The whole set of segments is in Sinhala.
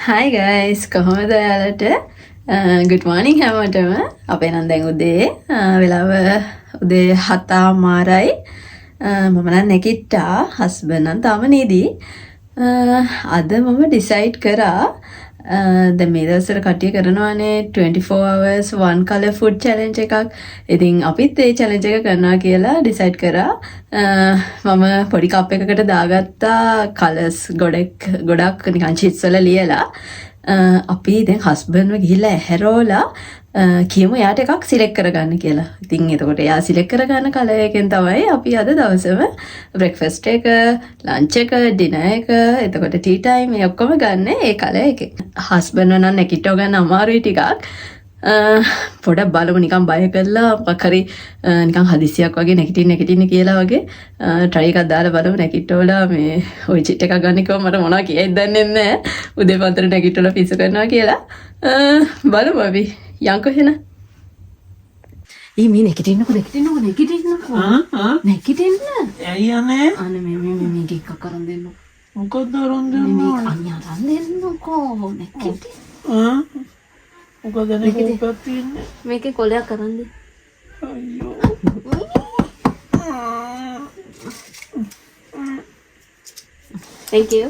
Hi guys, කොහොමද ඔයාලට? good morning හැමෝටම. අපේ නම් දැන් උදේ වෙලාව උදේ 7:00යි. මම නම් නැගිට්ටා. හස්බන්ඩ් නම් තාම නීදී. අද මම decide කරා දැන් මේ දවස්වල කට්ටිය කරනවානේ 24 hours one color food challenge එකක්. ඉතින් අපිත් ඒ challenge එක කරනවා කියලා decide කරා. මම පොඩි කප් එකකට දාගත්තා colors ගොඩක් නිකන් sheets වල ලියලා. අපි දැන් හස්බන්ඩ්ව ගිහිල්ලා ඇහැරෝලා කියමු යාට එකක් සිලෙක්ට් කරගන්න කියලා. ඉතින් එතකොට එයා සිලෙක්ට් කරගන්න කලර් එකෙන් තමයි අපි අද දවසේම බ්‍රෙක්ෆාස්ට් එක, ලන්ච් එක, ඩිනර් එක, එතකොට ටී ටයිම් මේ ඔක්කොම ගන්න ඒ කලර් එකේ. හස්බන්ඩ් නම් නැකිටව ගන්න අමාරුයි ටිකක්. පොඩක් බලමු නිකන් බය කරලා මොකක් හරි නිකන් හදිසියක් වගේ නැගිටින්න කියලා වගේ try එකක් දාලා බලමු නැගිටවලා මේ ওই චිට් එකක් ගන්න කිව්වම මට මොනවා කියයිද දන්නේ නැහැ. උදේ පන්තර නැගිටවලා පිස්සු කරනවා කියලා. බලමු අපි. යන්කෝ එහෙනම්. මේ නැගිටින්නකෝ. නැගිටින්න. ඇයි යන්නේ? අනේ මේ එකක් කරන් දෙන්න. මොකද අරන් දෙන්නේ? අනියා අරන් දෙන්නකෝ. නැගිටින්න. මොකද නේ කොක්කක් තියෙන්නේ? මේකේ කොලයක් කරන් දෙන්න. අයියෝ. Thank you.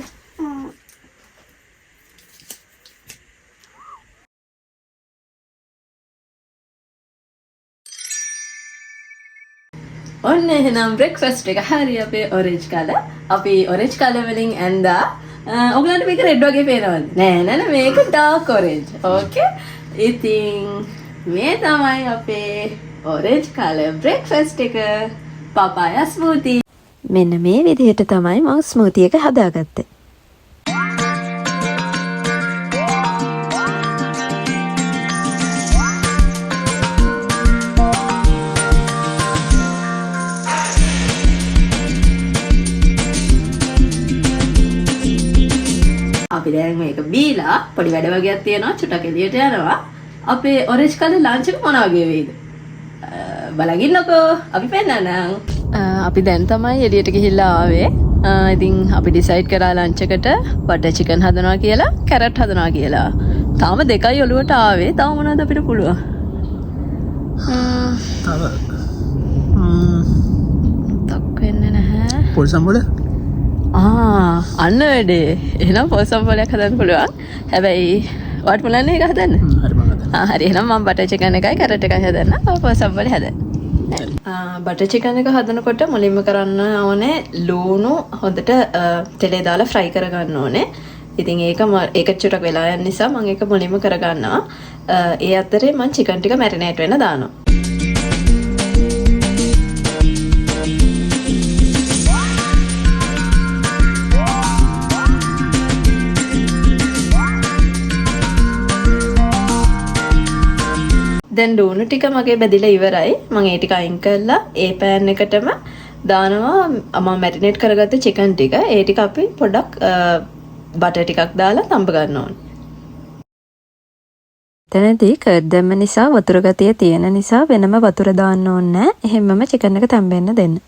ඔන්න එහෙනම් බ්‍රෙක්ෆාස්ට් එක හරි අපේ ඔරෙන්ජ් කලර්. අපි ඔරෙන්ජ් කලර් වලින් ඇඳා. ඔයගලන්ට මේක රෙඩ් වගේ පේනවද? නෑ මේක ඩාර්ක් ඔරෙන්ජ්. ඕකේ. ඉතින් මේ තමයි අපේ ඔරෙන්ජ් කලර් බ්‍රෙක්ෆාස්ට් එක. පපායා ස්මූති. මෙන්න මේ විදිහට තමයි මම ස්මූති එක හදාගත්තේ. අපි දැන් මේක බීලා පොඩි වැඩ වගේක් තියෙනවා චුට්ටක් එළියට යනවා. අපේ ඔරෙන්ජ් කලර් ලන්ච් එක මොන වගේ වෙයිද? බලගින්නකෝ. අපි පෙන්නනම්. අපි දැන් තමයි එළියට ගිහිල්ලා ආවේ. ඉතින් අපි ඩිසයිඩ් කරා ලන්ච් එකට බටර් චිකන් හදනවා කියලා, කැරට් හදනවා කියලා. තාම දෙකයි ඔලුවට ආවේ. තව මොනවද අපිට පුළුවන්? තක් වෙන්නේ නැහැ. පොල් සම්බෝල? අන්න වැඩේ. එහෙනම් පොල් සම්බෝලයක් හදන්න පුළුවන්. හැබැයි ඔයාට පුළුවන් නේ ඒක හදන්න? හරි මම හදන්න. හරි එහෙනම් මම බටර් චිකන් එකයි කැරට් එකයි හදන්න. පොල් සම්බෝලේ හදන්න. බටර් චිකන් එක හදනකොට මුලින්ම කරන්න ඕනේ ලුණු හොඳට තෙලේ දාලා ෆ්‍රයි කරගන්න ඕනේ. ඉතින් ඒක චුට්ටක් වෙලා යන නිසා මම ඒක මුලින්ම කරගන්නවා. ඒ අතරේ මම චිකන් ටික මැරිනේට් වෙන්න දානවා. දැන් ලුණු ටික මගේ බෙදිලා ඉවරයි. මම ඒ ටික අයින් කරලා ඒ පෑන් එකටම දානවා මම මැරිනේට් කරගත්ත චිකන් ටික. ඒ ටික අපි පොඩ්ඩක් බටර් ටිකක් දාලා තඹ ගන්න ඕනේ. එතනදී කර්ඩ් දැම්ම නිසා වතුර ගතිය තියෙන නිසා වෙනම වතුර දාන්න ඕනේ නැහැ. එහෙමම චිකන් එක තැම්බෙන්න දෙන්න.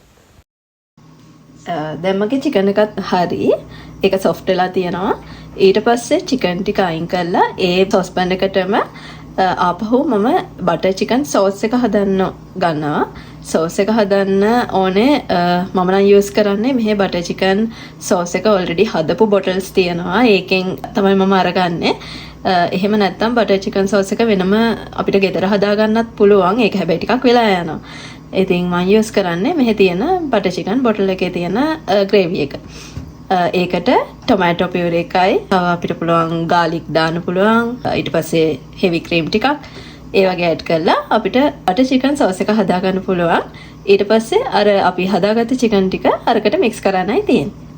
දැන් මගේ චිකන් එකත් හරි. ඒක සොෆ්ට් වෙලා තියෙනවා. ඊට පස්සේ චිකන් ටික අයින් කරලා ඒ සොස්පැන් එකටම ආපහු මම බටර් චිකන් සෝස් එක හදන්න ගන්නවා. සෝස් එක හදන්න ඕනේ මම නම් යූස් කරන්නේ මෙහි බටර් චිකන් සෝස් එක ඔල්රෙඩි හදපු බොටල්ස් තියෙනවා. ඒකෙන් තමයි මම අරගන්නේ. එහෙම නැත්නම් බටර් චිකන් සෝස් එක වෙනම අපිට ගෙදර හදා ගන්නත් පුළුවන්. ඒක හැබැයි ටිකක් වෙලා යනවා. ඉතින් මම යූස් කරන්නේ මෙහි තියෙන බටර් චිකන් බොටල් එකේ තියෙන ග්‍රේවි එක. ඒකට ටොමැටෝ පියුරේ එකයි අපිට පුළුවන් ගාලික් දාන්න පුළුවන්. ඊට පස්සේ හෙවි ක්‍රීම් ටිකක් ඒ වගේ ඇඩ් කරලා අපිට බටර් චිකන් සෝස් එක හදා ගන්න පුළුවන්. ඊට පස්සේ අර අපි හදාගත්ත චිකන් ටික අරකට මික්ස් කරන්නයි තියෙන්නේ.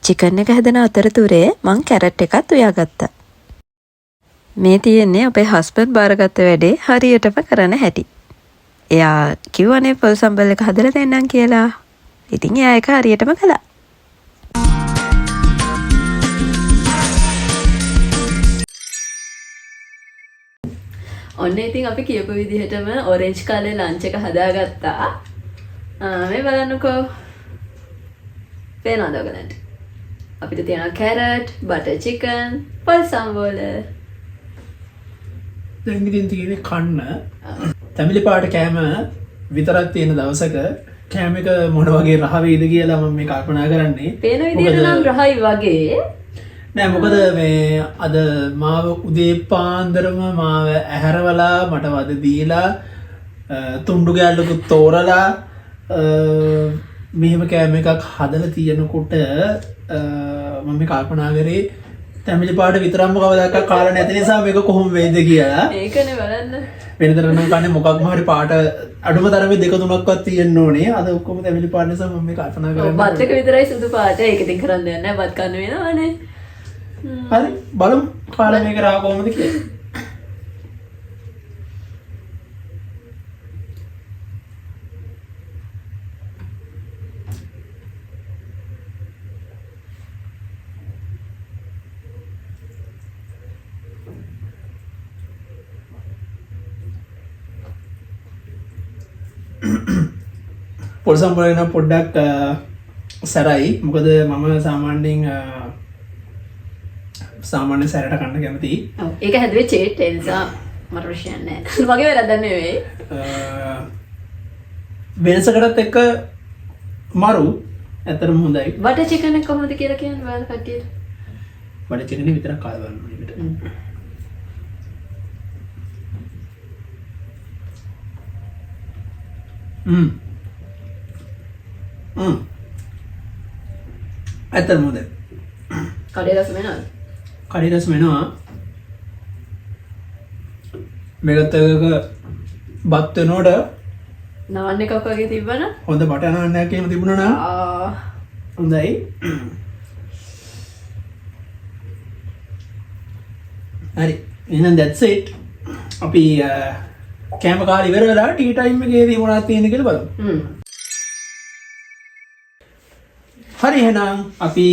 චිකන් එක හැදෙන අතරතුරේ මං කැරට් එකත් උයාගත්තා. මේ තියෙන්නේ අපේ හස්බන්ඩ් බාරගත්ත වැඩේ හරියටම කරන හැටි. එයා කිව්වනේ පොල් සම්බල් එක හදලා දෙන්නම් කියලා. ඉතින් එයා ඒක හරියටම කළා. ඔන්න ඉතින් අපි කියපු විදිහටම ඔරෙන්ජ් කලර් ලන්ච් එක හදාගත්තා. මේ බලන්නකෝ. පේනවද ඔයගලන්ට? අපිට තියෙනවා කැරට්, බටර් චිකන්, පොල් සම්බෝල. දැන් ඉතින් තියෙන්නේ කන්න තැඹිලි පාට කෑම විතරක් තියෙන දවසක කෑම එක මොන වගේ රහ වේද කියලා මම මේ කල්පනා කරන්නේ. පේන විදිහට නම් රහයි වගේ. නෑ මොකද මේ අද මාව උදේ පාන්දරම මාව ඇහැරවලා මට වද දීලා තුන්ඩු ගැල්ලකුත් තෝරලා මෙහෙම කෑම එකක් හදලා තියෙනකොට මම කල්පනා කරේ තැමිලි පාට විතරම්ම කවදක් කාලා නැති නිසා මේක කොහොම වේද කියලා. ඒකනේ බලන්න. වෙනතර නම් කන්නේ මොකක්ම හරි පාට අඩුම තරමේ දෙක තුනක්වත් තියෙන්න ඕනේ. අද ඔක්කොම තැමිලි පාට නිසා මම මේ කල්පනා කරන්නේ. බත් එක විතරයි සුදු පාට. ඒක ඉතින් කරන්න දෙයක් නැහැ. බත් කන්න වෙනවනේ. හරි බලමු කාලා මේක රා කොහොමද කියලා. පොල් සම්බෝල නම් පොඩ්ඩක් සැරයි. මොකද මම සාමාන්‍ය සැරට කන්න කැමතියි. ඔව් ඒක හැදුවේ චේට් ඒ නිසා මට ප්‍රශ්නයක් නැහැ. මගේ වැරද්දක් නෙවෙයි. වෙනසකටත් එක්ක මරු ඇත්තටම හොඳයි. බටර් චිකන් එක කොහොමද කියලා කියන්නේ ඔයාලා කට්ටියට? බටර් චිකන් විතරක් කාලා බලන්න ඕනේ. ඇත්තටම හොඳයි. කඩේ රස වෙනවද? කඩේ රස වෙනවා. මේකත් එක බත් වෙනකොට නාන්න එකක් වගේ තිබ්බන හොඳ බටර් නාන්නයක් එහෙම තිබුණා නම් හොඳයි. හරි එහෙනම් that's it. අපි කෑම කාලා ඉවර වෙලා ටී ටයිම් එකේදී මොනවද තියෙන්නේ කියලා බලමු. හරි එහෙනම් අපි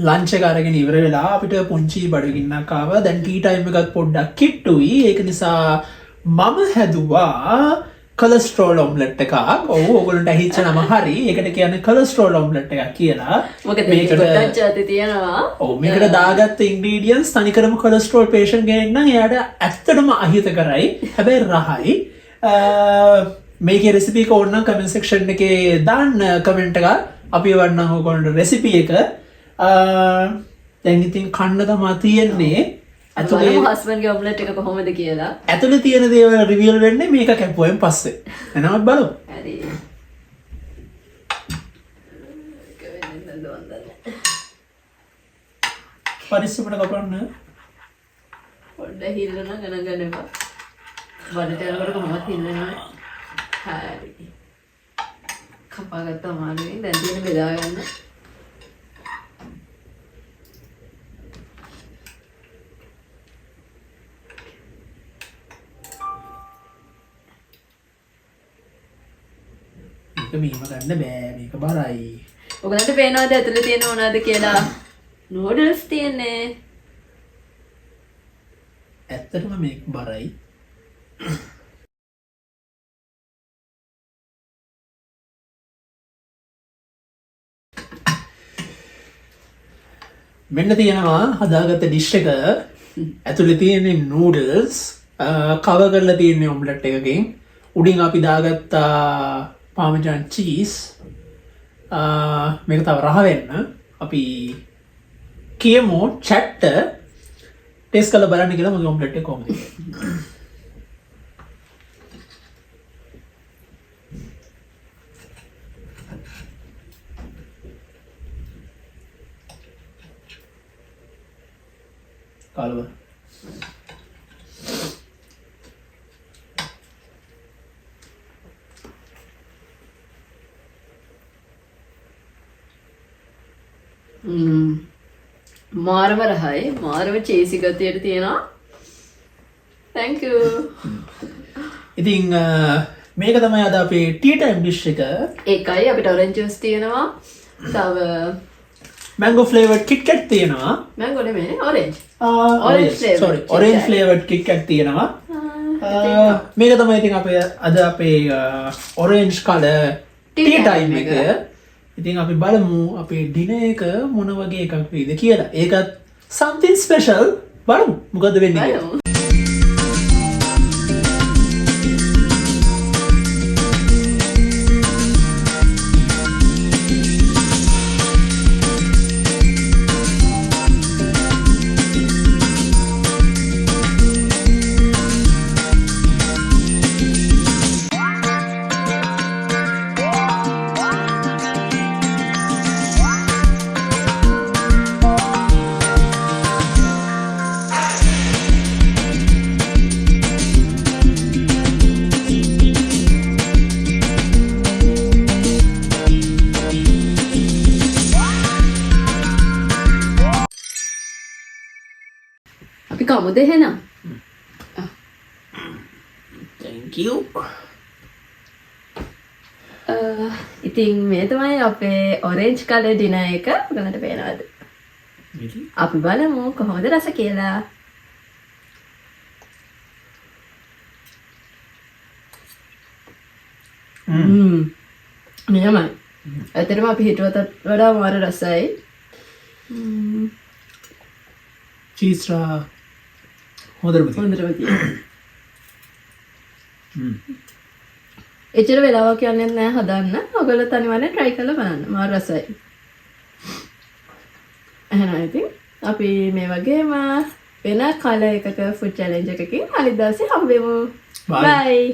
ලන්ච් එක අරගෙන ඉවර වෙලා අපිට පුංචි බඩගින්නක් ආවා. දැන් ටී ටයිම් එකත් පොඩ්ඩක් කිට්ටුයි. ඒක නිසා මම හැදුවා කොලෙස්ටරෝල් ඔම්ලට් එකක්. ඔව් ඔයගොල්ලන්ට ඇහිච්ච නම හරි. ඒකට කියන්නේ කොලෙස්ටරෝල් ඔම්ලට් එකක් කියලා. මොකද මේකට කොටක් જાති තියෙනවා. ඔව් මේකට දාගත්ත ඉන්ග්‍රීඩියන්ට්ස් තනිකරම කොලෙස්ටරෝල් පේෂන්ට් කෙනෙක් නම් එයාට ඇත්තටම අහිතකරයි. හැබැයි රහයි. මේකේ රෙසිපි එක ඕනනම් කමෙන්ට් සෙක්ෂන් එකේ දාන්න කමෙන්ට් එකක්. අපි වන්නම් ඔයගොල්ලන්ට රෙසිපි එක. දැන් ඉතින් කන්න තමයි තියෙන්නේ. ඇතුලේ හස්බන්ඩ්ගේ ඔම්ලට් එක කොහොමද කියලා. ඇතුලේ තියෙන දේවල් රිවීල් වෙන්නේ මේක කැපුවෙන් පස්සේ. එනවත් බලමු. හරි. පරිස්සමට කපන්න. පොඩ්ඩක් හිල්ලන ගණන් ගන්න එපා. වලට යනකොට කොහොමද හිල්ලනවා. හරි. කපාගත්තා මාළුවේ දැන් තියෙන බෙදා ගන්න. මේක බීම ගන්න බෑ. මේක බරයි. ඔයගලන්ට පේනවද ඇතුලේ තියෙන මොනවද කියලා? නූඩල්ස් තියෙන්නේ. ඇත්තටම මේක බරයි. මෙන්න තියෙනවා හදාගත්ත ඩිෂ් එක. ඇතුලේ තියෙන්නේ නූඩල්ස් කවර් කරලා තියෙන්නේ ඔම්ලට් එකකින්. උඩින් අපි දාගත්තා පාමජාන් චීස්. මේක තව රහ වෙන්න අපි කියමු චැට් ටේස්ට් කරලා බලන්න කියලා මගේ ඔම්ලට් එක කොහොමද කියලා. කාලව මාරම රහයි මාරම චේසි ගතියට තියෙනවා. thank you. ඉතින් මේක තමයි අද අපේ ටී ටයිම් ඩිෂ් එක. ඒකයි අපිට ඔරෙන්ජ් ජූස් තියෙනවා. තව මැංගෝ ෆ්ලේවර්ඩ් කිට්කැට් තියෙනවා. මැංගෝ නෙමෙයි orange. sorry orange flavored KitKat තියෙනවා. මේක තමයි ඉතින් අපේ අද අපේ orange color tea time එක. ඉතින් අපි බලමු අපේ dinner එක මොන වගේ එකක් වේද කියලා. ඒකත් something special. බලමු මොකද වෙන්නේ කියලා. අපි කමුද එහෙනම්? thank you. ඉතින් මේ තමයි අපේ ඔරෙන්ජ් කලර් ඩිනර් එක. ඔයගලන්ට පේනවද? අපි බලමු කොහොමද රස කියලා. නියමයි. ඇත්තටම අපි හිතුවටත් වඩා මාර රසයි. cheese රා හොඳටම තියෙනවා. එච්චර වෙලාවක් යන්නේ නැහැ හදන්න. ඔයගොල්ලෝ තනිවම try කරලා බලන්න. මාර රසයි. එහෙනම් ඉතින් අපි මේ වගේම වෙන කලර් එකක food challenge එකකින් අනිත් දවසේ හම්බෙමු. Bye. Bye.